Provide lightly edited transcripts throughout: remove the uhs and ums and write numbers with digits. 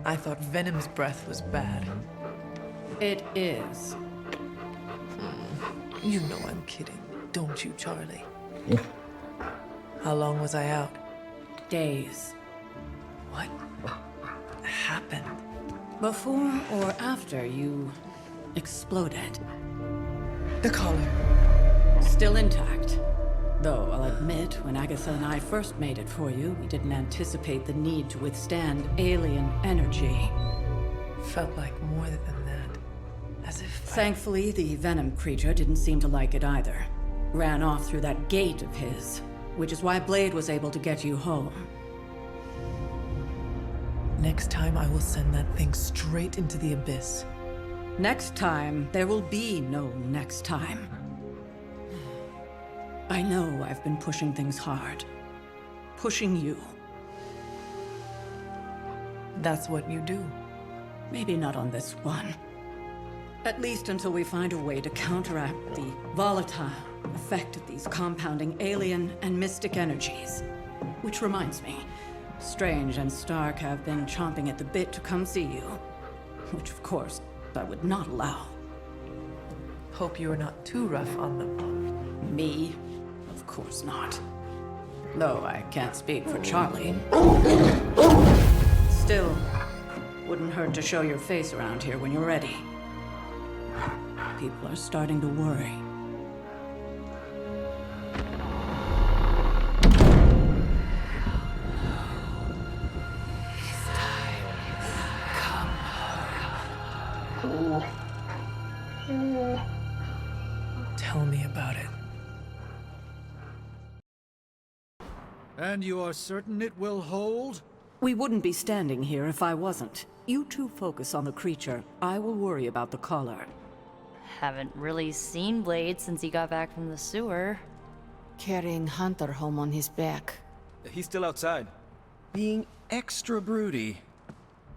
I thought Venom's breath was bad. It is. You know I'm kidding, don't you, Charlie? How long was I out? Days. What happened? Before or after you exploded. The collar. Still intact. Though, I'll admit, when Agatha and I first made it for you, we didn't anticipate the need to withstand alien energy. Felt like more than that. As if Thankfully, the venom creature didn't seem to like it either. Ran off through that gate of his, which is why Blade was able to get you home. Next time I will send that thing straight into the abyss. Next time, there will be no next time. I know I've been pushing things hard. Pushing you. That's what you do. Maybe not on this one. At least until we find a way to counteract the volatile effect of these compounding alien and mystic energies. Which reminds me, Strange and Stark have been chomping at the bit to come see you. Which, of course, I would not allow. Hope you are not too rough on them. Me? Of course not. Though I can't speak for Charlie. Still, wouldn't hurt to show your face around here when you're ready. People are starting to worry. Tell me about it. And you are certain it will hold? We wouldn't be standing here if I wasn't. You two focus on the creature. I will worry about the collar. Haven't really seen Blade since he got back from the sewer. Carrying Hunter home on his back. He's still outside. Being extra broody.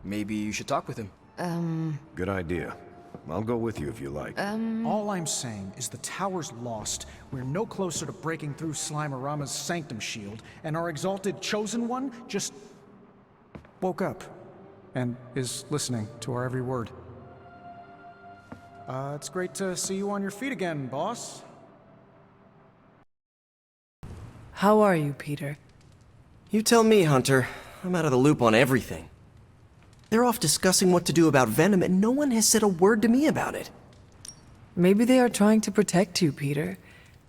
Maybe you should talk with him. Good idea. I'll go with you if you like. All I'm saying is the tower's lost. We're no closer to breaking through Slimerama's sanctum shield, and our exalted chosen one just woke up and is listening to our every word. It's great to see you on your feet again, boss. How are you, Peter? You tell me, Hunter. I'm out of the loop on everything. They're off discussing what to do about Venom, and no one has said a word to me about it. Maybe they are trying to protect you, Peter.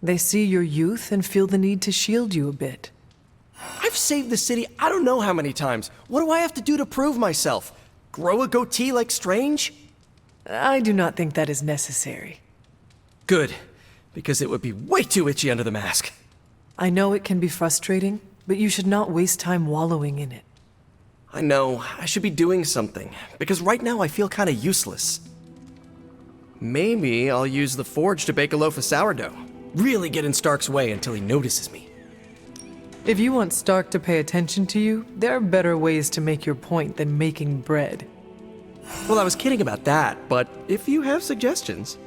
They see your youth and feel the need to shield you a bit. I've saved the city I don't know how many times. What do I have to do to prove myself? Grow a goatee like Strange? I do not think that is necessary. Good, because it would be way too itchy under the mask. I know it can be frustrating, but you should not waste time wallowing in it. I know, I should be doing something, because right now I feel kinda useless. Maybe I'll use the forge to bake a loaf of sourdough. Really get in Stark's way until he notices me. If you want Stark to pay attention to you, there are better ways to make your point than making bread. Well, I was kidding about that, but if you have suggestions...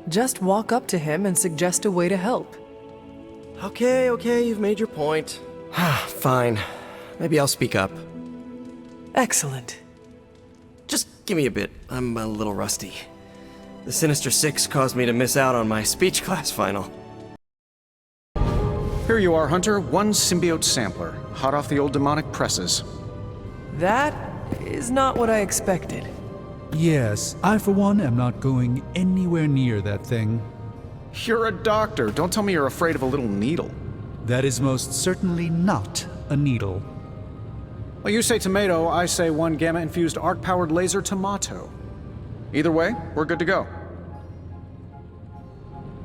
Just walk up to him and suggest a way to help. Okay, you've made your point. Fine. Maybe I'll speak up. Excellent. Just give me a bit. I'm a little rusty. The Sinister Six caused me to miss out on my speech class final. Here you are, Hunter. One symbiote sampler, hot off the old demonic presses. That is not what I expected. Yes, I for one am not going anywhere near that thing. You're a doctor. Don't tell me you're afraid of a little needle. That is most certainly not a needle. Well, you say tomato, I say one gamma-infused arc-powered laser tomato. Either way, we're good to go.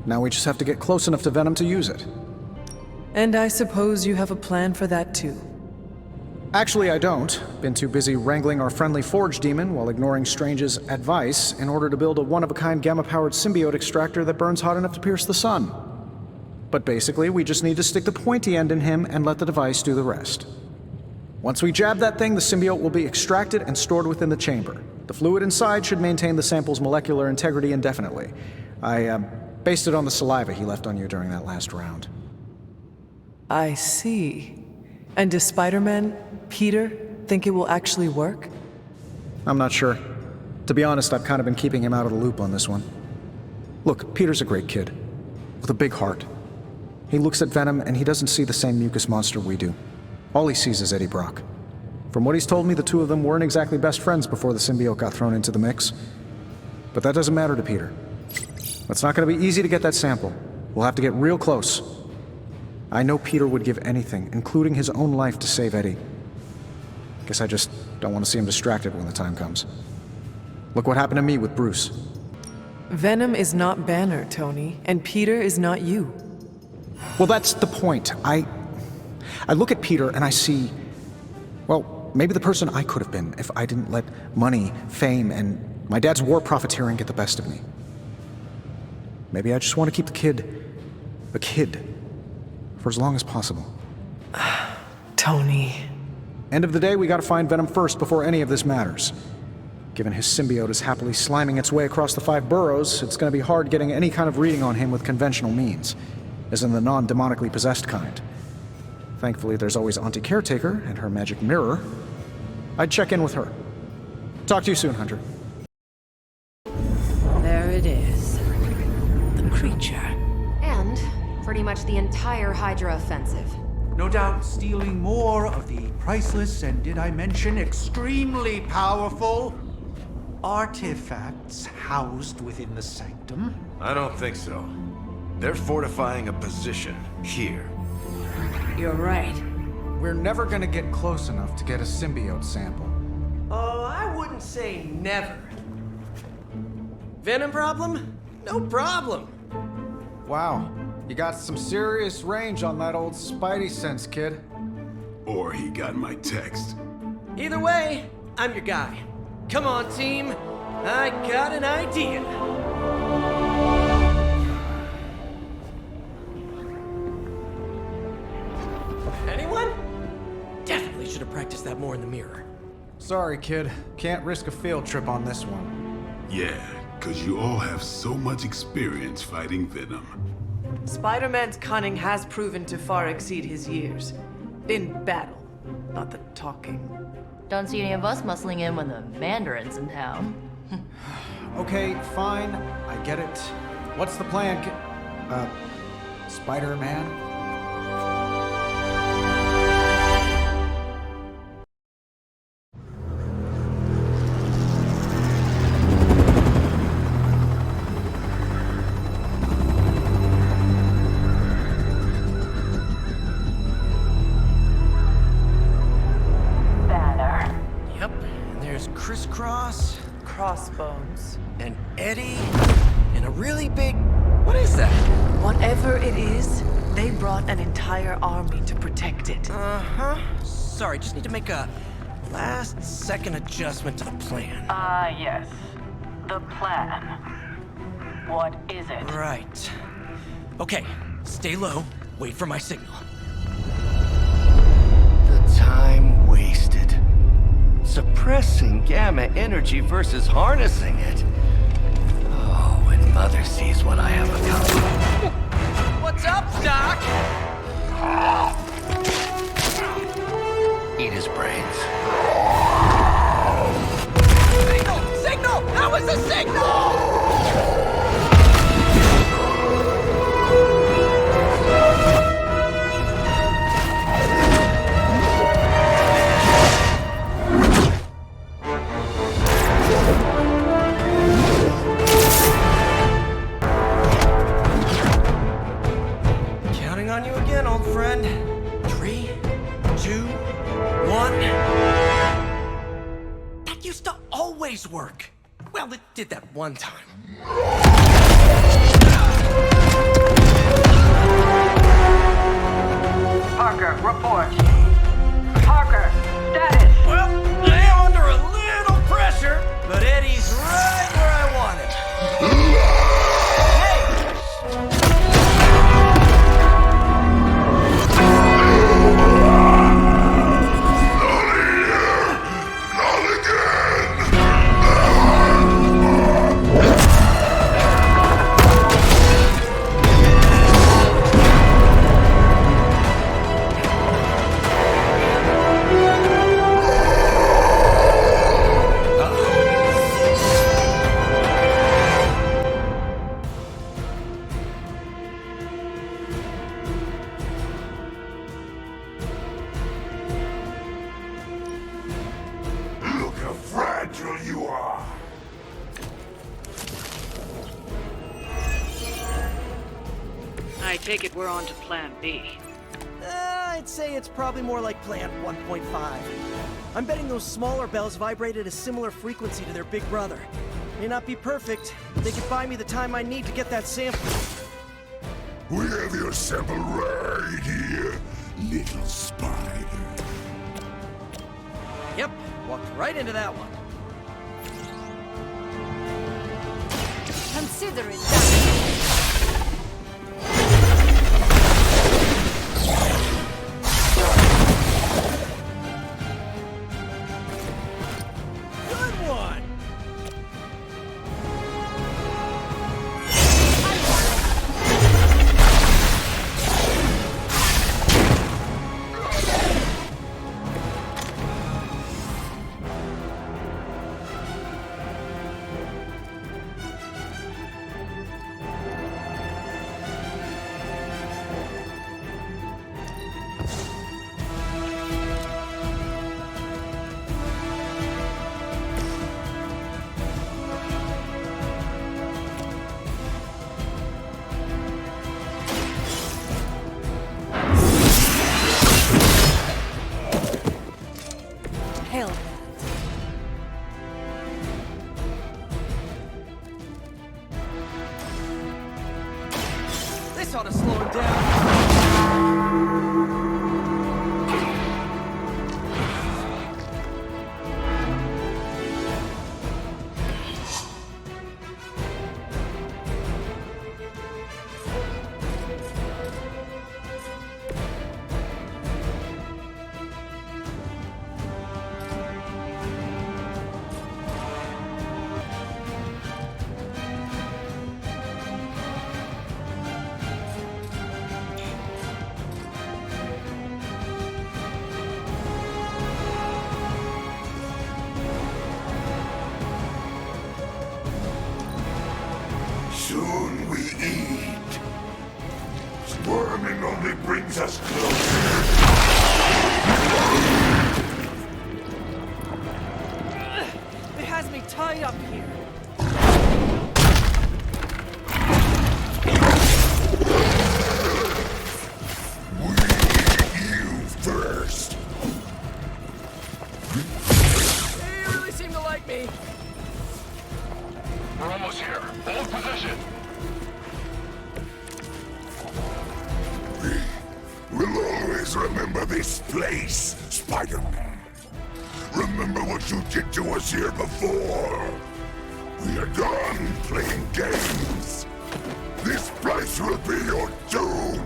Now we just have to get close enough to Venom to use it. And I suppose you have a plan for that too. Actually, I don't. Been too busy wrangling our friendly forge demon while ignoring Strange's advice in order to build a one-of-a-kind gamma-powered symbiote extractor that burns hot enough to pierce the sun. But basically, we just need to stick the pointy end in him and let the device do the rest. Once we jab that thing, the symbiote will be extracted and stored within the chamber. The fluid inside should maintain the sample's molecular integrity indefinitely. I based it on the saliva he left on you during that last round. I see. And does Spider-Man, Peter, think it will actually work? I'm not sure. To be honest, I've kind of been keeping him out of the loop on this one. Look, Peter's a great kid, with a big heart. He looks at Venom and he doesn't see the same mucus monster we do. All he sees is Eddie Brock. From what he's told me, the two of them weren't exactly best friends before the symbiote got thrown into the mix. But that doesn't matter to Peter. It's not going to be easy to get that sample. We'll have to get real close. I know Peter would give anything, including his own life, to save Eddie. Guess I just don't want to see him distracted when the time comes. Look what happened to me with Bruce. Venom is not Banner, Tony, and Peter is not you. Well, that's the point. I look at Peter and I see, well, maybe the person I could have been if I didn't let money, fame, and my dad's war profiteering get the best of me. Maybe I just want to keep the kid a kid for as long as possible. Tony. End of the day, we gotta find Venom first before any of this matters. Given his symbiote is happily sliming its way across the 5 boroughs, it's gonna be hard getting any kind of reading on him with conventional means, as in the non-demonically possessed kind. Thankfully, there's always Auntie Caretaker and her magic mirror. I'd check in with her. Talk to you soon, Hunter. There it is. The creature. And pretty much the entire Hydra offensive. No doubt stealing more of the priceless and, did I mention, extremely powerful artifacts housed within the sanctum. I don't think so. They're fortifying a position here. You're right. We're never gonna get close enough to get a symbiote sample. Oh, I wouldn't say never. Venom problem? No problem. Wow, you got some serious range on that old Spidey sense, kid. Or he got my text. Either way, I'm your guy. Come on, team. I got an idea. Anyone? Definitely should have practiced that more in the mirror. Sorry, kid. Can't risk a field trip on this one. Yeah, 'cause you all have so much experience fighting Venom. Spider-Man's cunning has proven to far exceed his years. In battle, not the talking. Don't see any of us muscling in when the Mandarin's in town. Okay, fine. I get it. What's the plan, Spider-Man? Yep, and there's Crisscross, Crossbones. and Eddie, and a really big... What is that? Whatever it is, they brought an entire army to protect it. Uh-huh. Sorry, just need to make a last-second adjustment to the plan. Yes. The plan. What is it? Right. Okay, stay low, wait for my signal. The time wasted. Suppressing gamma energy versus harnessing it. Oh, when Mother sees what I have accomplished. What's up, Doc? Eat his brains. Signal! Signal! That was a signal! Counting on you again, old friend. 3, 2, 1. That used to always work. Well, it did that one time. Parker, report. Parker, status. Well, I am under a little pressure, but Eddie's right where I want him. I take it we're on to Plan B. I'd say it's probably more like Plan 1.5. I'm betting those smaller bells vibrate at a similar frequency to their big brother. May not be perfect, but they could buy me the time I need to get that sample. We have your sample right here, little spider. Yep, walked right into that one. Consider it done. Good one! Hell. This ought to slow him down. Soon we eat. Squirming only brings us closer. It has me tied up here. We eat you first. They really seem to like me. We're almost here. Hold position. We'll always remember this place, Spider-Man. Remember what you did to us here before. We are done playing games. This place will be your doom.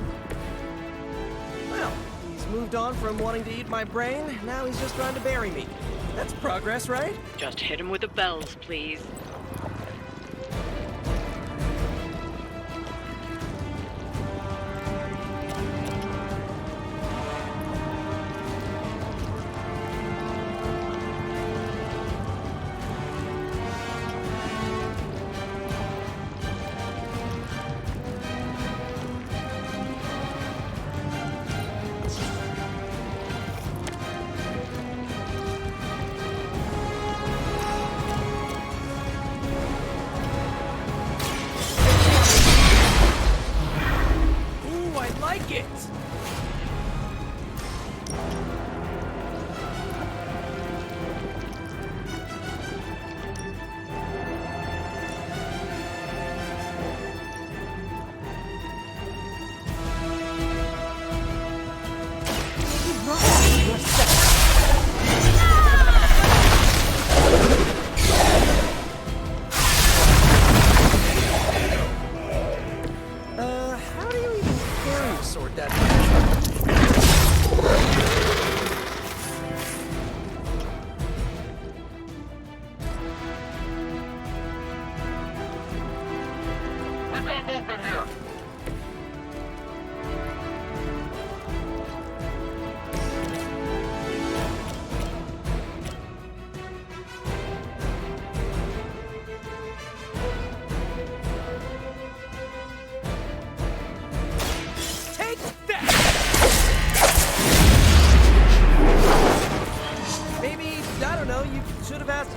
Well, he's moved on from wanting to eat my brain. Now he's just trying to bury me. That's progress, right? Just hit him with the bells, please.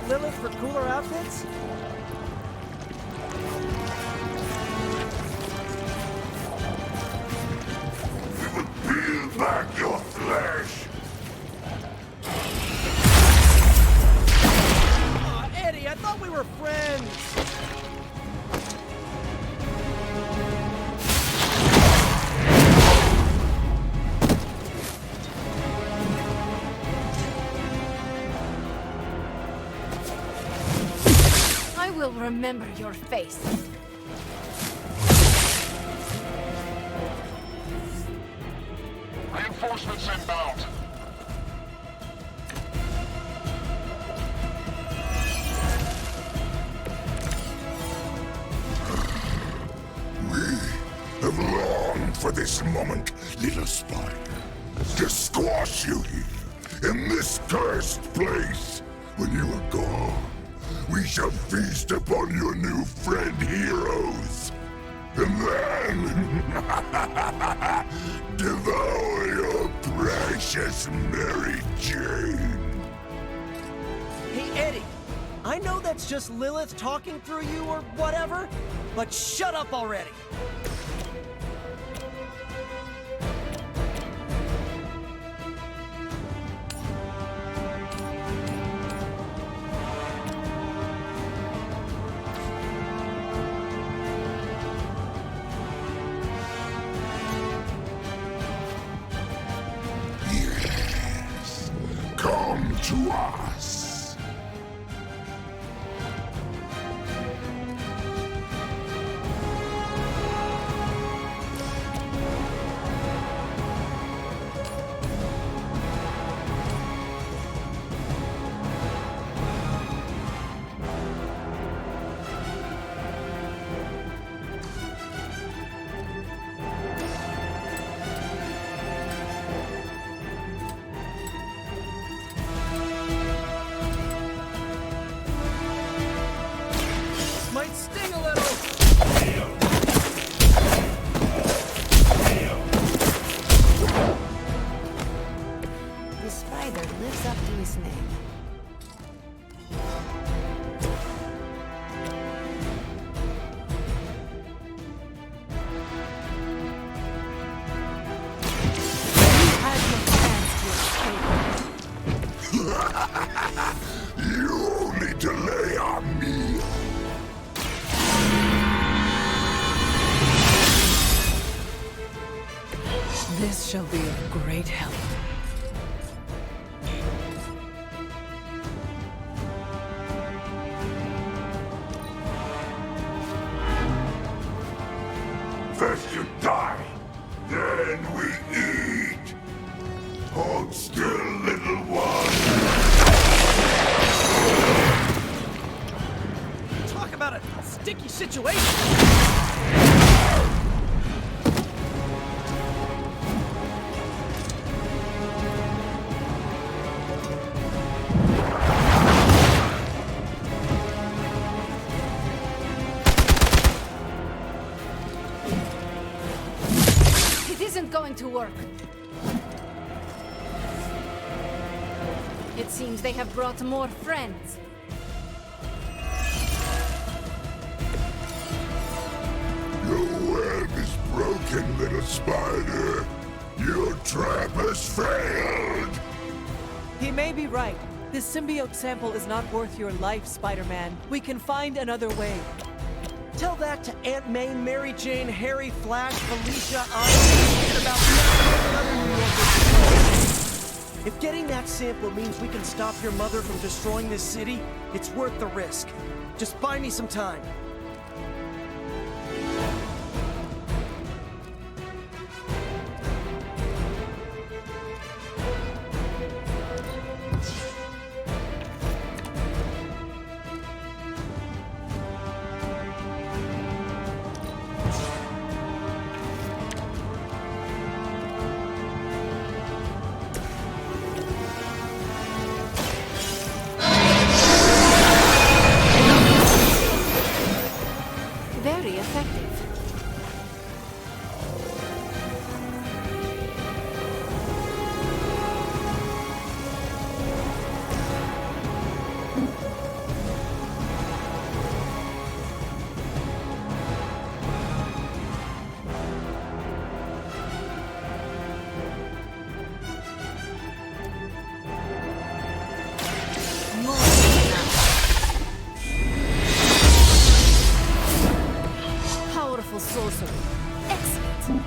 Lilith for cooler outfits? remember your face. Reinforcements inbound. We have longed for this moment, little spider. To squash you here, in this cursed place. When you are gone, we shall feast upon your new friend heroes. And then devour your precious Mary Jane. Hey, Eddie. I know that's just Lilith talking through you or whatever, but shut up already. Yes, come to us. Might sting a little. The spider lives up to his name. You had your chance to escape. You only delay our meal. This shall be of great help. First you die, then we eat. Hold still, little one. Talk about a sticky situation. It isn't going to work. It seems they have brought more friends. Your web is broken, little spider. Your trap has failed. He may be right. This symbiote sample is not worth your life, Spider-Man. We can find another way. Tell that to Aunt May, Mary Jane, Harry, Flash, Felicia, Iron, and about 9 other New Yorkers. If getting that sample means we can stop your mother from destroying this city, it's worth the risk. Just buy me some time. Very effective. More than enough. Powerful sorcery. Excellent.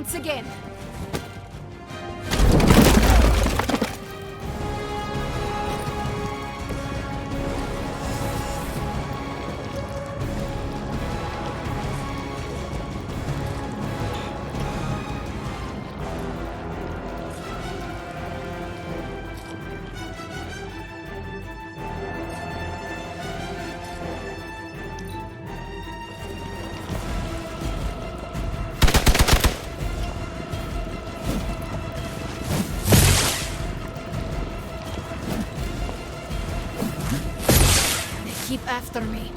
once again. Keep after me.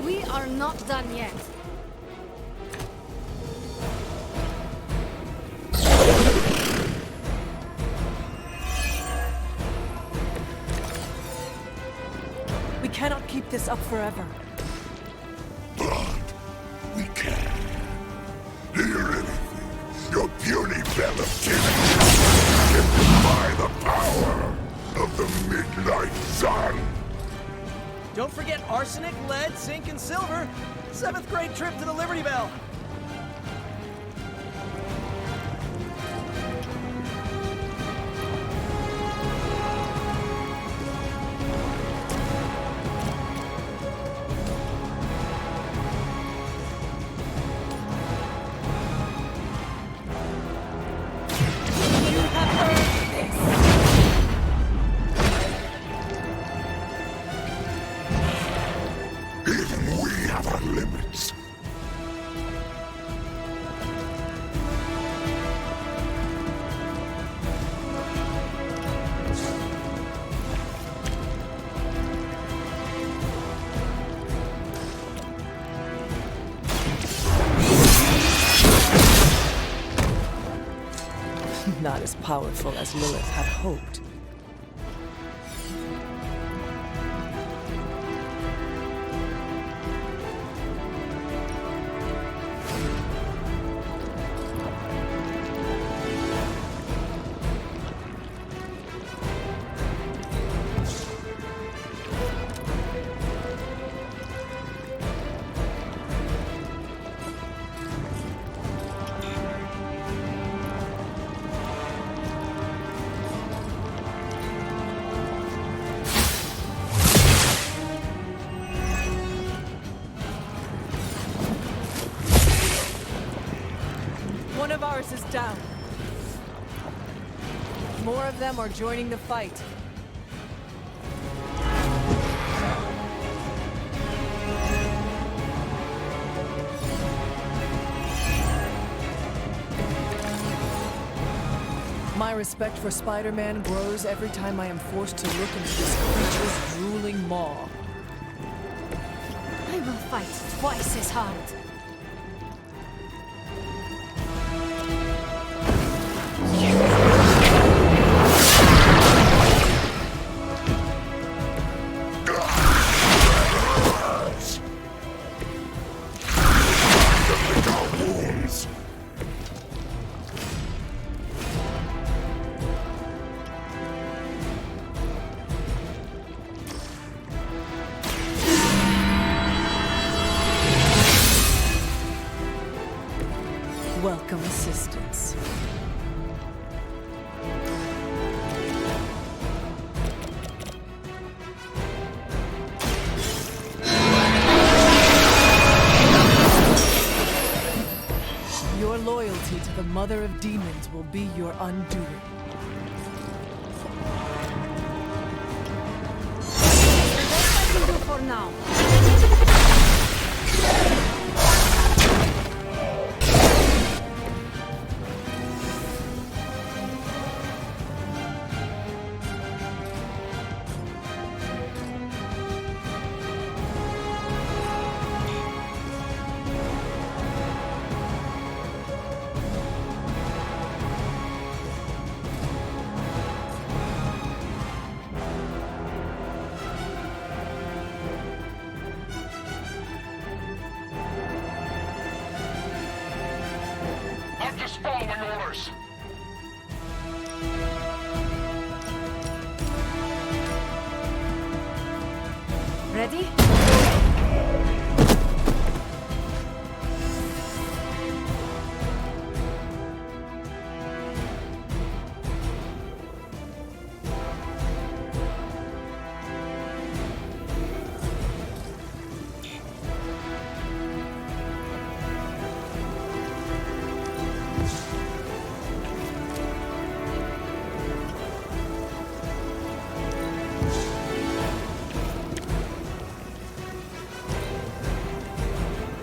We are not done yet. We cannot keep this up forever. But we can. Do you really think your puny bell of tyranny can defy the power of the midnight sun? Don't forget arsenic, lead, zinc, and silver. 7th grade trip to the Liberty Bell. Even we have our limits. Not as powerful as Lilith had hoped. One of ours is down. More of them are joining the fight. My respect for Spider-Man grows every time I am forced to look into this creature's drooling maw. I will fight twice as hard. Welcome assistance. Your loyalty to the Mother of Demons will be your undoing. That's what I can do for now. I'm just following orders. Ready?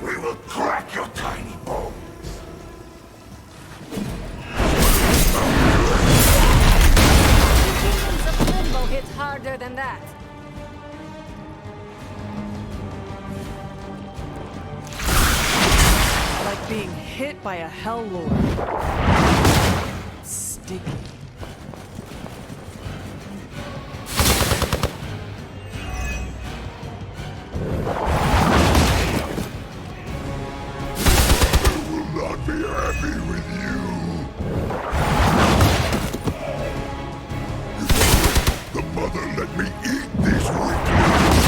We will crack your tiny bones. Demons of Limbo hit harder than that. Like being hit by a Hell Lord. Sticky. Will not be happy with you. The mother let me eat these weaklings.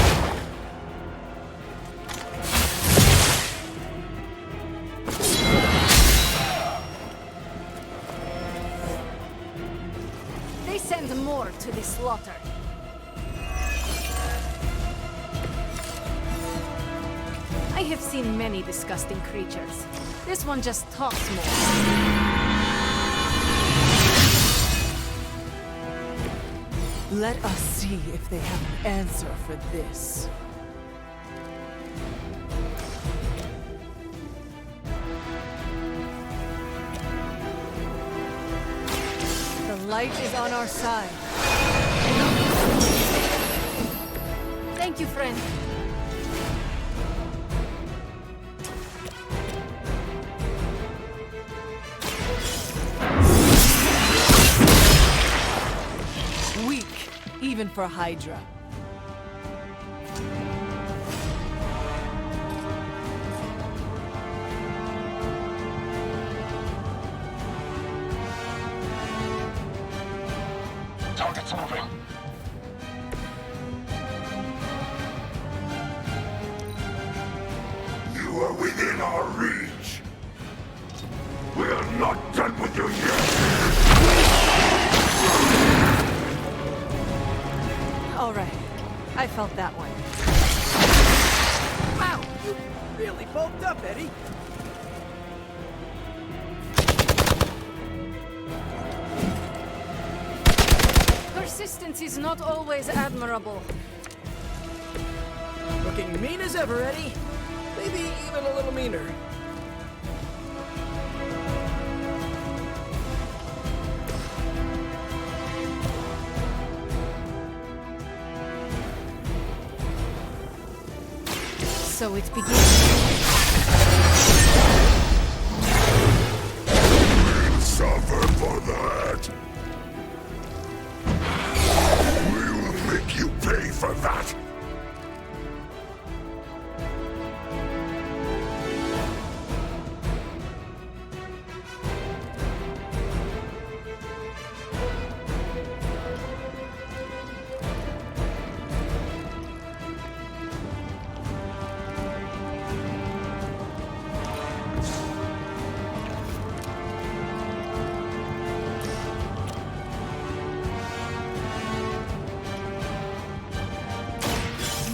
They send more to the slaughter. I have seen many disgusting creatures. This one just talks more. Let us see if they have an answer for this. The light is on our side. Thank you, friend. Weak, even for Hydra. Target's moving. You are within our reach. We are not done with you yet. All right, I felt that one. Wow, you really bulked up, Eddie. Persistence is not always admirable. Looking mean as ever, Eddie. Maybe even a little meaner. So it begins. We'll suffer for that. We will make you pay for that.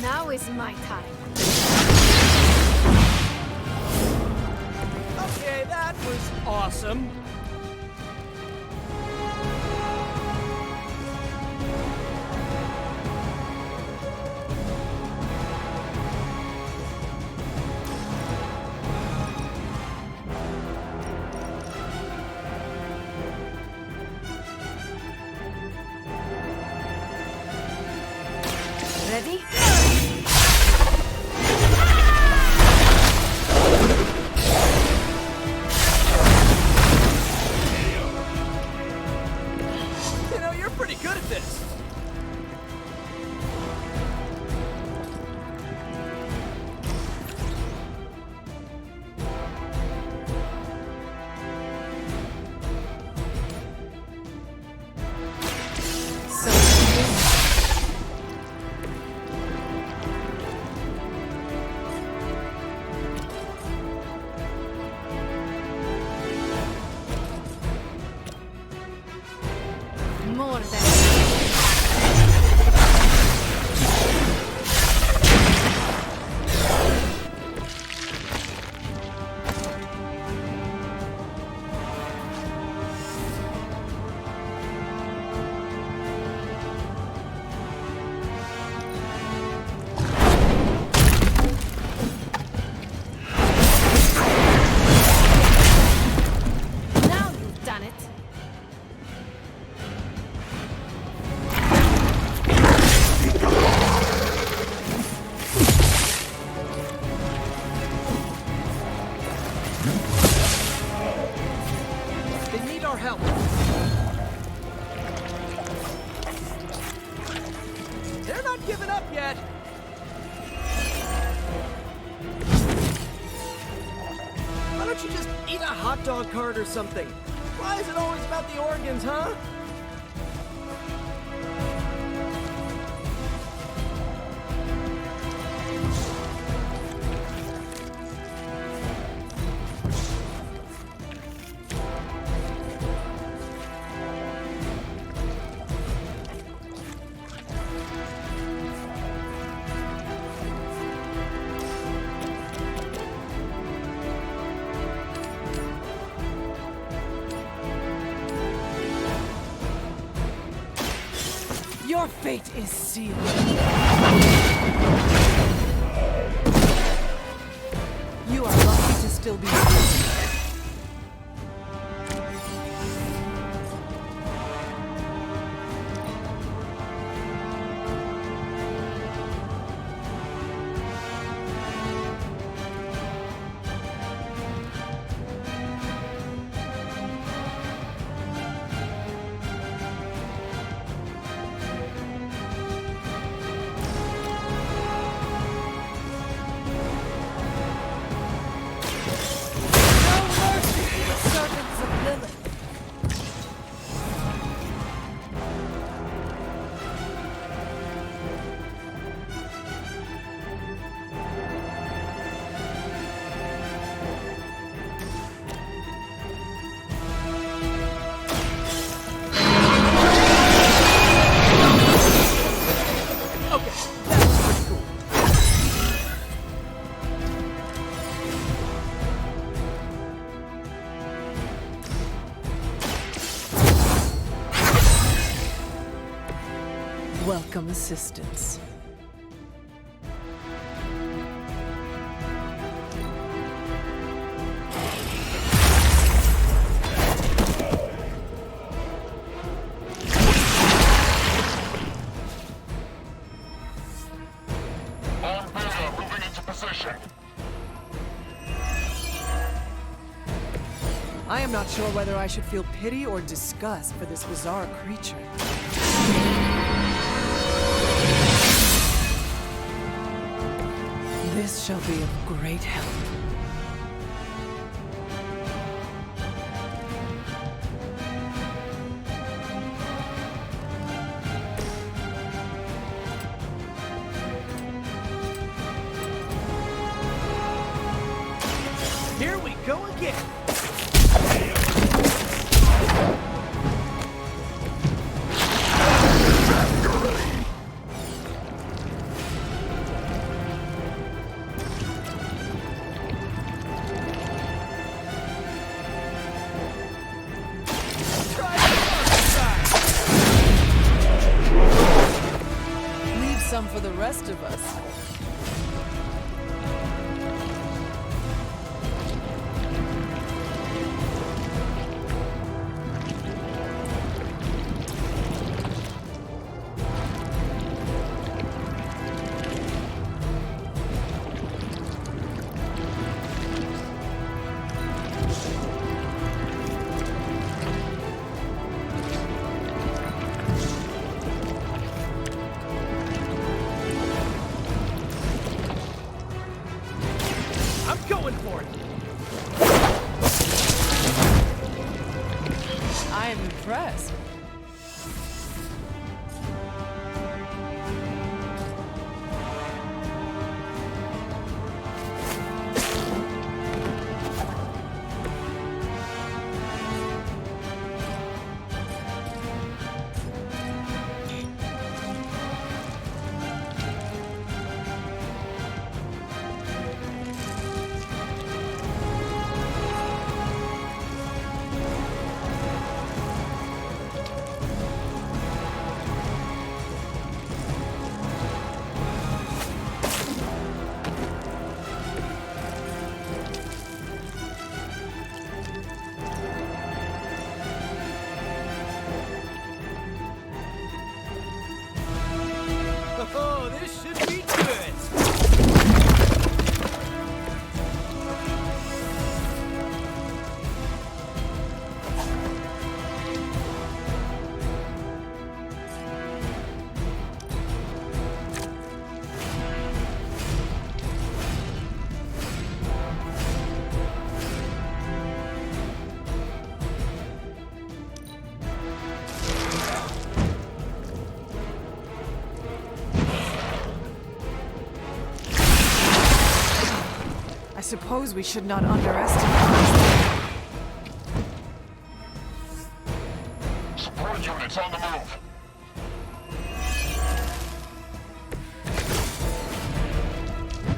Now is my time. Okay, that was awesome. Ready? help. They're not giving up yet. Why don't you just eat a hot dog cart or something? Why is it always about the organs, huh? Your fate is sealed. You are lucky to still be here. Welcome assistance. On Beta, moving into position. I am not sure whether I should feel pity or disgust for this bizarre creature. This shall be of great help. Here we go again. Leave some for the rest of us. I'm going for it. I am impressed. suppose we should not underestimate. Support units on the move.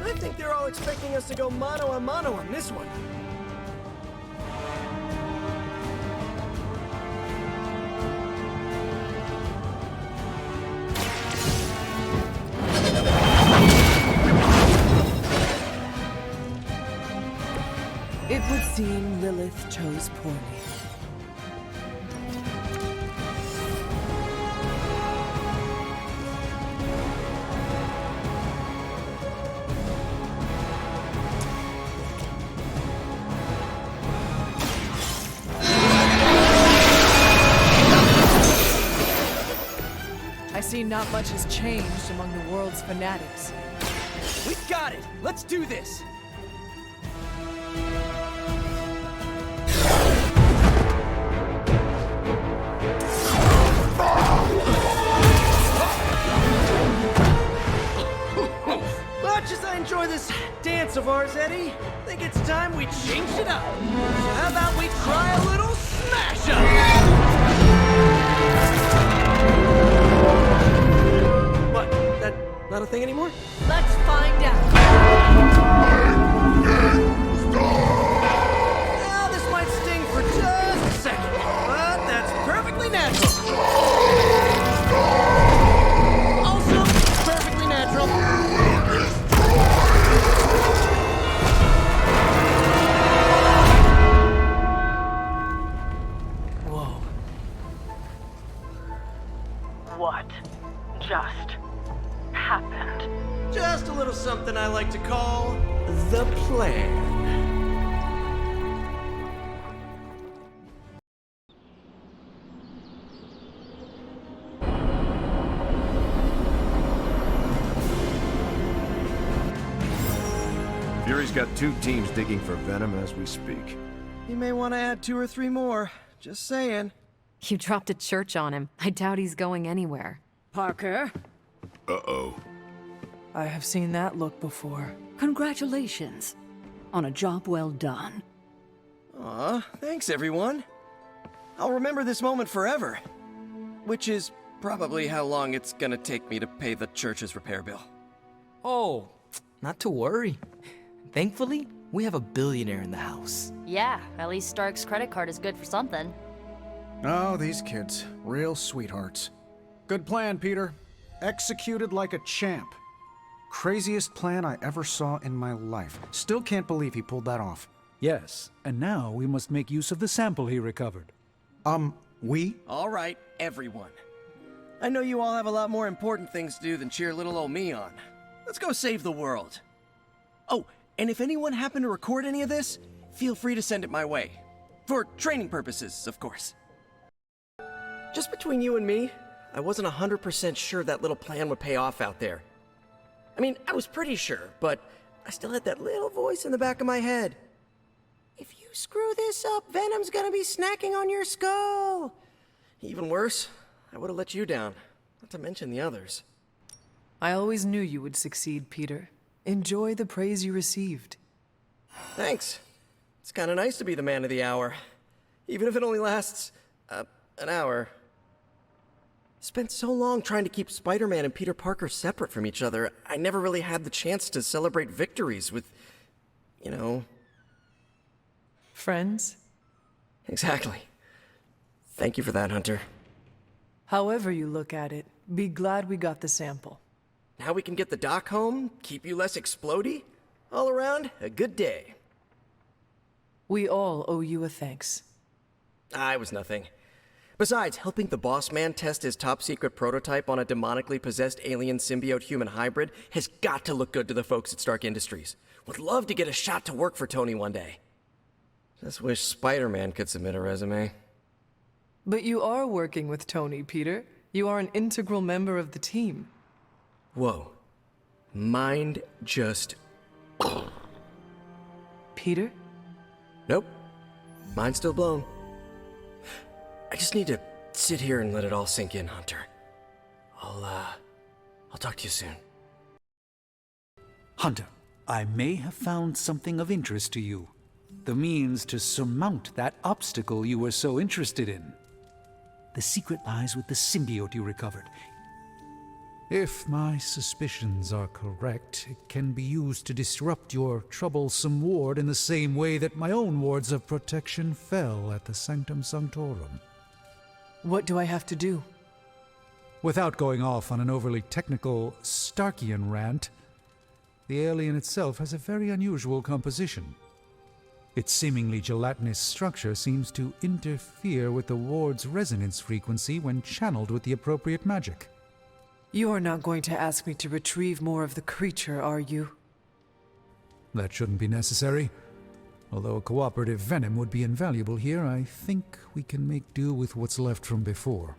I think they're all expecting us to go mano a mano on this one. It would seem Lilith chose poorly. I see not much has changed among the world's fanatics. We've got it! Let's do this! Much as I enjoy this dance of ours, Eddie, I think it's time we changed it up. So how about we try a little smash up? What? That not a thing anymore? Let's find out. Now this might sting for just a second, but that's perfectly natural. Also, perfectly natural. Whoa. What just happened? Just a little something I like to call the plan. Fury's got 2 teams digging for Venom as we speak. You may want to add 2 or 3 more. Just saying. You dropped a church on him. I doubt he's going anywhere. Parker, Uh-oh. I have seen that look before. congratulations on a job well done. Aw, thanks everyone. I'll remember this moment forever. Which is probably how long it's gonna take me to pay the church's repair bill. Oh, not to worry. Thankfully, we have a billionaire in the house. Yeah, at least Stark's credit card is good for something. Oh, these kids. Real sweethearts. Good plan, Peter. Executed like a champ. Craziest plan I ever saw in my life. Still can't believe he pulled that off. Yes, and now we must make use of the sample he recovered. We? All right, everyone. I know you all have a lot more important things to do than cheer little old me on. Let's go save the world. Oh, and if anyone happened to record any of this, feel free to send it my way. For training purposes, of course. Just between you and me, I wasn't 100% sure that little plan would pay off out there. I mean, I was pretty sure, but I still had that little voice in the back of my head. If you screw this up, Venom's gonna be snacking on your skull. Even worse, I would have let you down, not to mention the others. I always knew you would succeed, Peter. Enjoy the praise you received. Thanks. It's kind of nice to be the man of the hour. Even if it only lasts, an hour. Spent so long trying to keep Spider-Man and Peter Parker separate from each other, I never really had the chance to celebrate victories with, you know... Friends? Exactly. Thank you for that, Hunter. However you look at it, be glad we got the sample. Now we can get the doc home, keep you less explodey. All around, a good day. We all owe you a thanks. I was nothing. Besides, helping the boss man test his top-secret prototype on a demonically possessed alien symbiote-human hybrid has got to look good to the folks at Stark Industries. Would love to get a shot to work for Tony one day. Just wish Spider-Man could submit a resume. But you are working with Tony, Peter. You are an integral member of the team. Whoa. Mind just... Peter? Nope. Mind's still blown. I just need to sit here and let it all sink in, Hunter. I'll talk to you soon. Hunter, I may have found something of interest to you. The means to surmount that obstacle you were so interested in. The secret lies with the symbiote you recovered. If my suspicions are correct, it can be used to disrupt your troublesome ward in the same way that my own wards of protection fell at the Sanctum Sanctorum. What do I have to do? Without going off on an overly technical Starkian rant, the alien itself has a very unusual composition. Its seemingly gelatinous structure seems to interfere with the ward's resonance frequency when channeled with the appropriate magic. You are not going to ask me to retrieve more of the creature, are you? That shouldn't be necessary. Although a cooperative venom would be invaluable here, I think we can make do with what's left from before.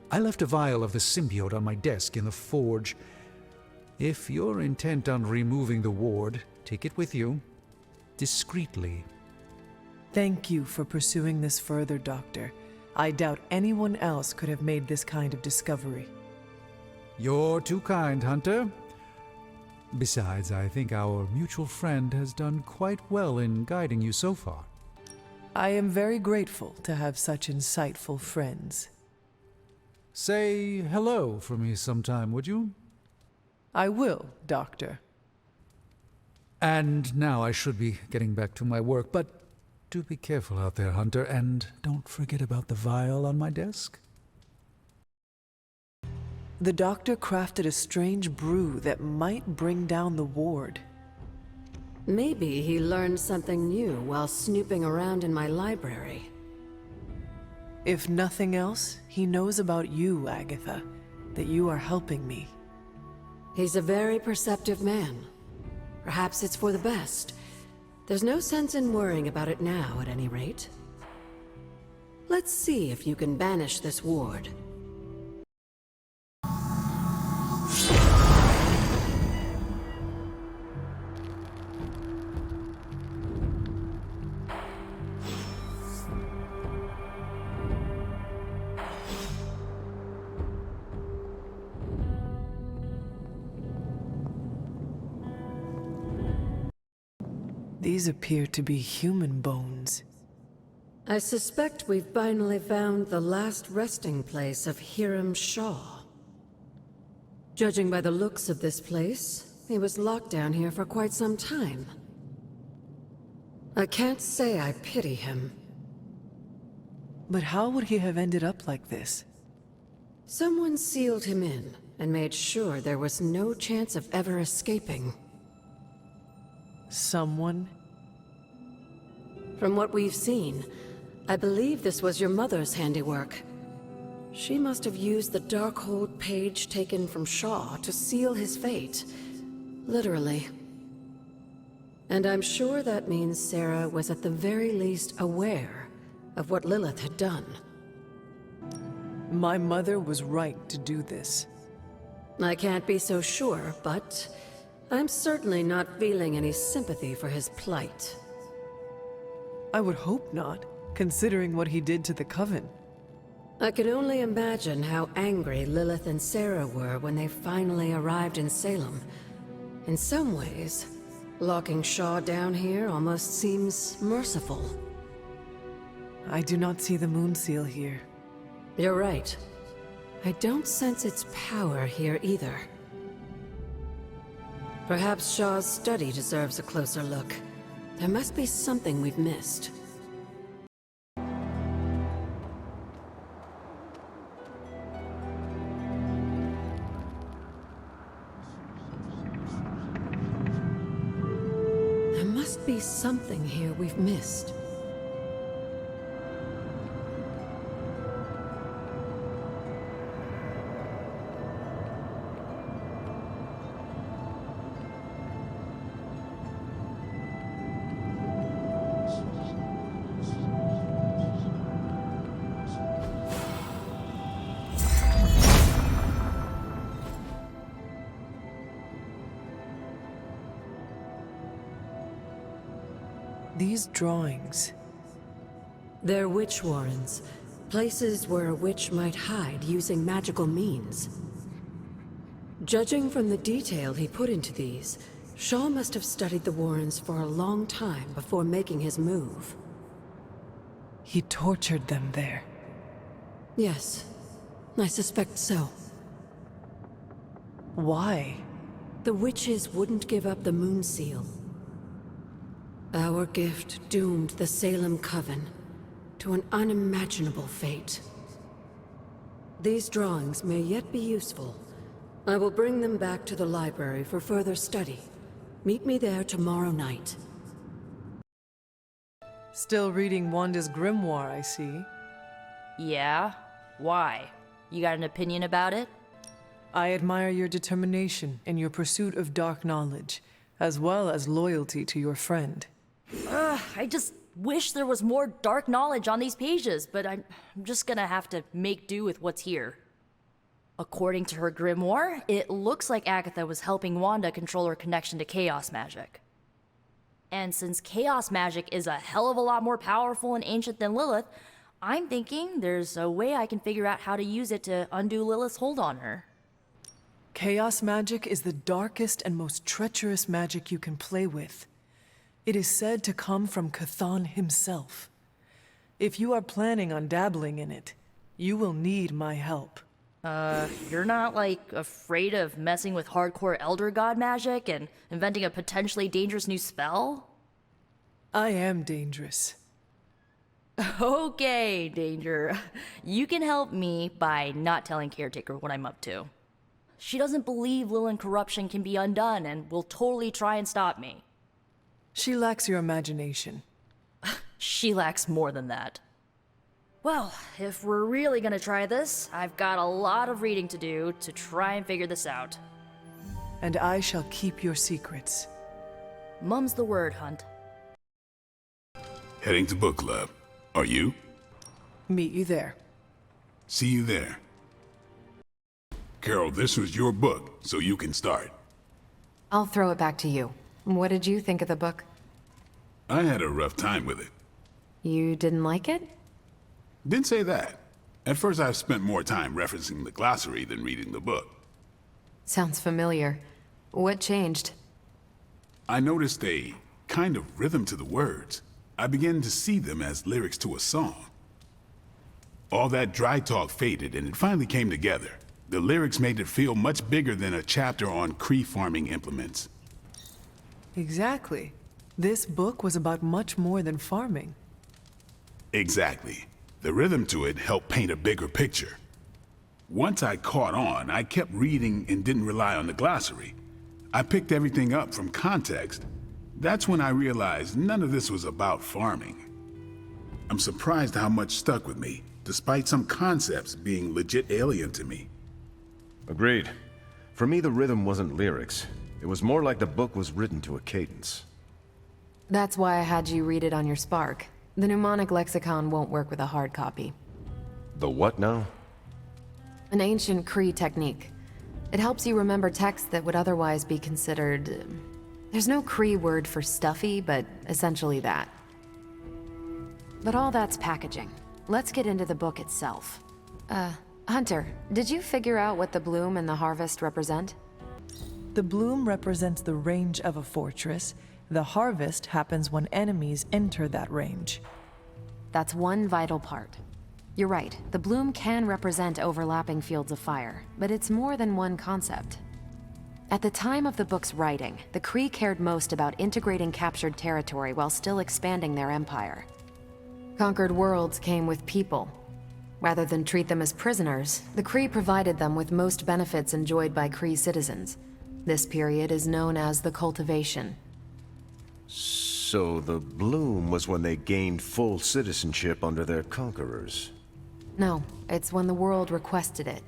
I left a vial of the symbiote on my desk in the forge. If you're intent on removing the ward, take it with you. Discreetly. Thank you for pursuing this further, Doctor. I doubt anyone else could have made this kind of discovery. You're too kind, Hunter. Besides, I think our mutual friend has done quite well in guiding you so far. I am very grateful to have such insightful friends. Say hello for me sometime, would you? I will, Doctor. And now I should be getting back to my work, but do be careful out there, Hunter, and don't forget about the vial on my desk. The doctor crafted a strange brew that might bring down the ward. Maybe he learned something new while snooping around in my library. If nothing else, he knows about you, Agatha, that you are helping me. He's a very perceptive man. Perhaps it's for the best. There's no sense in worrying about it now, at any rate. Let's see if you can banish this ward. These appear to be human bones. I suspect we've finally found the last resting place of Hiram Shaw. Judging by the looks of this place, he was locked down here for quite some time. I can't say I pity him. But how would he have ended up like this? Someone sealed him in and made sure there was no chance of ever escaping. Someone? From what we've seen, I believe this was your mother's handiwork. She must have used the Darkhold page taken from Shaw to seal his fate. Literally. And I'm sure that means Sarah was at the very least aware of what Lilith had done. My mother was right to do this. I can't be so sure, but I'm certainly not feeling any sympathy for his plight. I would hope not, considering what he did to the Coven. I can only imagine how angry Lilith and Sarah were when they finally arrived in Salem. In some ways, locking Shaw down here almost seems merciful. I do not see the moon seal here. You're right. I don't sense its power here either. Perhaps Shaw's study deserves a closer look. There must be something we've missed. There must be something here we've missed. These drawings... They're witch warrens, places where a witch might hide using magical means. Judging from the detail he put into these, Shaw must have studied the Warrens for a long time before making his move. He tortured them there. Yes, I suspect so. Why? The witches wouldn't give up the Moon Seal. Our gift doomed the Salem Coven to an unimaginable fate. These drawings may yet be useful. I will bring them back to the library for further study. Meet me there tomorrow night. Still reading Wanda's grimoire, I see. Yeah? Why? You got an opinion about it? I admire your determination in your pursuit of dark knowledge, as well as loyalty to your friend. I just wish there was more dark knowledge on these pages, but I'm just gonna have to make do with what's here. According to her grimoire, it looks like Agatha was helping Wanda control her connection to chaos magic. And since chaos magic is a hell of a lot more powerful and ancient than Lilith, I'm thinking there's a way I can figure out how to use it to undo Lilith's hold on her. Chaos magic is the darkest and most treacherous magic you can play with. It is said to come from Cthon himself. If you are planning on dabbling in it, you will need my help. You're not, like, afraid of messing with hardcore Elder God magic and inventing a potentially dangerous new spell? I am dangerous. Okay, Danger. You can help me by not telling Caretaker what I'm up to. She doesn't believe Lilin corruption can be undone and will totally try and stop me. She lacks your imagination. She lacks more than that. Well, if we're really gonna try this, I've got a lot of reading to do to try and figure this out. And I shall keep your secrets. Mum's the word, Hunt. Heading to book club. Are you? Meet you there. See you there. Carol, this was your book, so you can start. I'll throw it back to you. What did you think of the book? I had a rough time with it. You didn't like it? Didn't say that. At first I spent more time referencing the glossary than reading the book. Sounds familiar. What changed? I noticed a kind of rhythm to the words. I began to see them as lyrics to a song. All that dry talk faded and it finally came together. The lyrics made it feel much bigger than a chapter on Cree farming implements. Exactly. This book was about much more than farming. Exactly. The rhythm to it helped paint a bigger picture. Once I caught on, I kept reading and didn't rely on the glossary. I picked everything up from context. That's when I realized none of this was about farming. I'm surprised how much stuck with me, despite some concepts being legit alien to me. Agreed. For me, the rhythm wasn't lyrics. It was more like the book was written to a cadence. That's why I had you read it on your Spark. The mnemonic lexicon won't work with a hard copy. The what now? An ancient Cree technique. It helps you remember texts that would otherwise be considered... There's no Cree word for stuffy, but essentially that. But all that's packaging. Let's get into the book itself. Hunter, did you figure out what the bloom and the harvest represent? The bloom represents the range of a fortress. The harvest happens when enemies enter that range. That's one vital part. You're right, the bloom can represent overlapping fields of fire, but it's more than one concept. At the time of the book's writing, the Cree cared most about integrating captured territory while still expanding their empire. Conquered worlds came with people. Rather than treat them as prisoners, the Cree provided them with most benefits enjoyed by Cree citizens. This period is known as the cultivation. So the bloom was when they gained full citizenship under their conquerors. No, it's when the world requested it.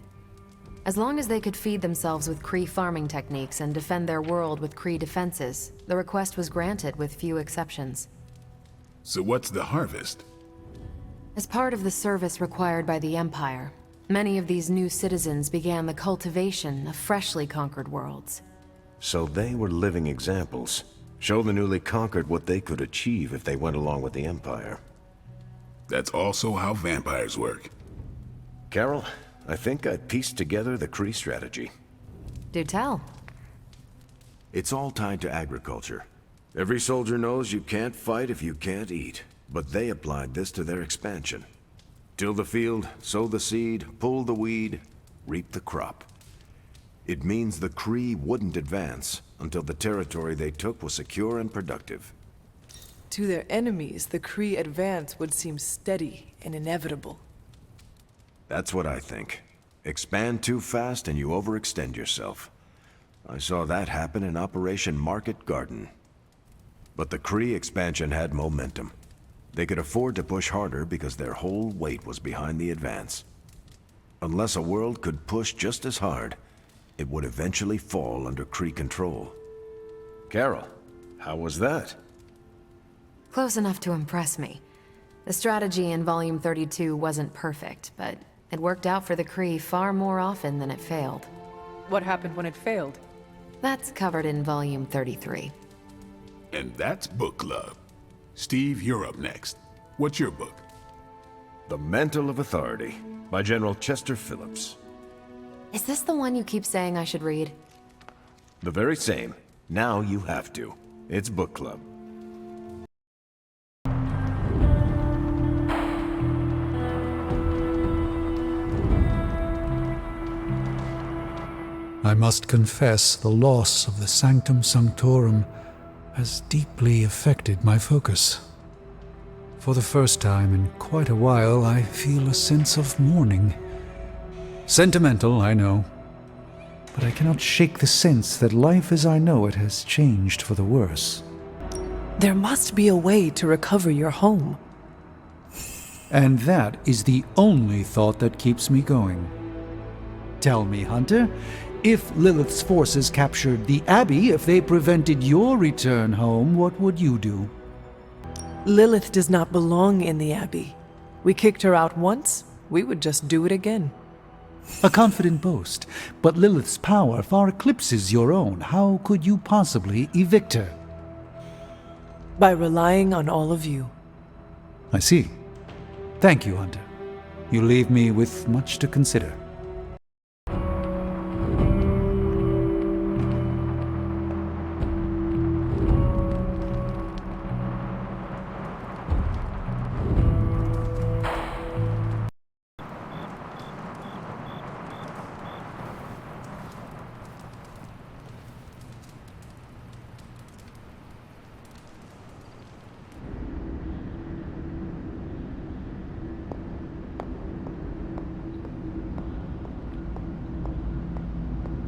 As long as they could feed themselves with Cree farming techniques and defend their world with Cree defenses, the request was granted with few exceptions. So what's the harvest? As part of the service required by the Empire, many of these new citizens began the cultivation of freshly conquered worlds. So they were living examples. Show the newly conquered what they could achieve if they went along with the Empire. That's also how vampires work. Carol, I think I pieced together the Cree strategy. Do tell. It's all tied to agriculture. Every soldier knows you can't fight if you can't eat, but they applied this to their expansion. Till the field, sow the seed, pull the weed, reap the crop. It means the Kree wouldn't advance until the territory they took was secure and productive. To their enemies, the Kree advance would seem steady and inevitable. That's what I think. Expand too fast and you overextend yourself. I saw that happen in Operation Market Garden. But the Kree expansion had momentum. They could afford to push harder because their whole weight was behind the advance. Unless a world could push just as hard, it would eventually fall under Kree control. Carol, how was that? Close enough to impress me. The strategy in Volume 32 wasn't perfect, but it worked out for the Kree far more often than it failed. What happened when it failed? That's covered in Volume 33. And that's book club. Steve, you're up next. What's your book? The Mantle of Authority, by General Chester Phillips. Is this the one you keep saying I should read? The very same. Now you have to. It's book club. I must confess the loss of the Sanctum Sanctorum has deeply affected my focus. For the first time in quite a while, I feel a sense of mourning. Sentimental, I know, but I cannot shake the sense that life as I know it has changed for the worse. There must be a way to recover your home. And that is the only thought that keeps me going. Tell me, Hunter, if Lilith's forces captured the Abbey, if they prevented your return home, what would you do? Lilith does not belong in the Abbey. We kicked her out once, we would just do it again. A confident boast, but Lilith's power far eclipses your own. How could you possibly evict her? By relying on all of you. I see. Thank you, Hunter. You leave me with much to consider.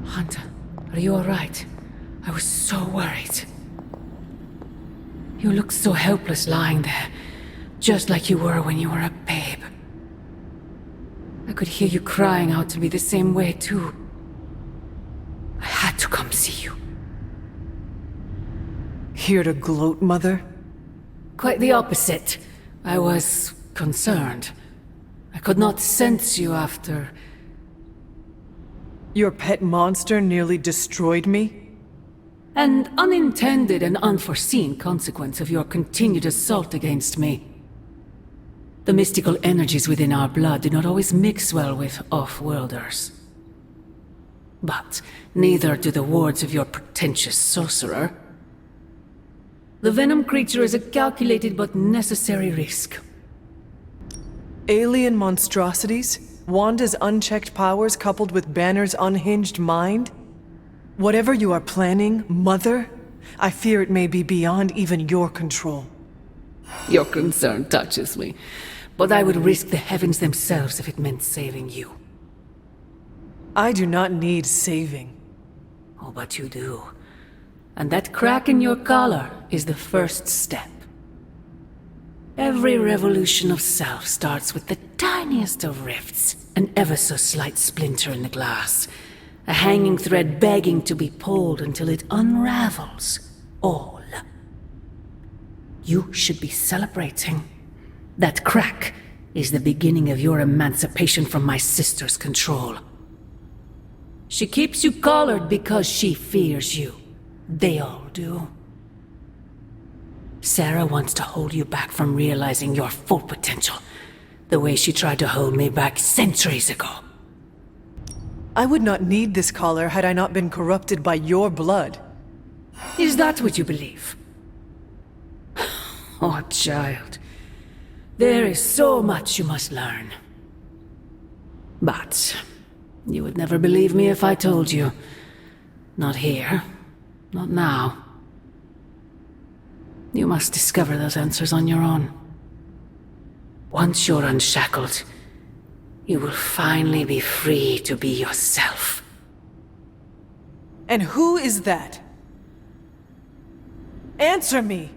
Hunter, are you all right? I was so worried. You look so helpless lying there, just like you were when you were a babe. I could hear you crying out to me the same way, too. I had to come see you. Here to gloat, Mother? Quite the opposite. I was concerned. I could not sense you after... Your pet monster nearly destroyed me? An unintended and unforeseen consequence of your continued assault against me. The mystical energies within our blood do not always mix well with off-worlders. But neither do the words of your pretentious sorcerer. The venom creature is a calculated but necessary risk. Alien monstrosities? Wanda's unchecked powers coupled with Banner's unhinged mind? Whatever you are planning, Mother, I fear it may be beyond even your control. Your concern touches me, but I would risk the heavens themselves if it meant saving you. I do not need saving. Oh, but you do. And that crack in your collar is the first step. Every revolution of self starts with the tiniest of rifts, an ever so slight splinter in the glass, a hanging thread begging to be pulled until it unravels all. You should be celebrating. That crack is the beginning of your emancipation from my sister's control. She keeps you collared because she fears you. They all do. Sarah wants to hold you back from realizing your full potential, the way she tried to hold me back centuries ago. I would not need this collar had I not been corrupted by your blood. Is that what you believe? Oh, child. There is so much you must learn. But you would never believe me if I told you. Not here. Not now. You must discover those answers on your own. Once you're unshackled, you will finally be free to be yourself. And who is that? Answer me!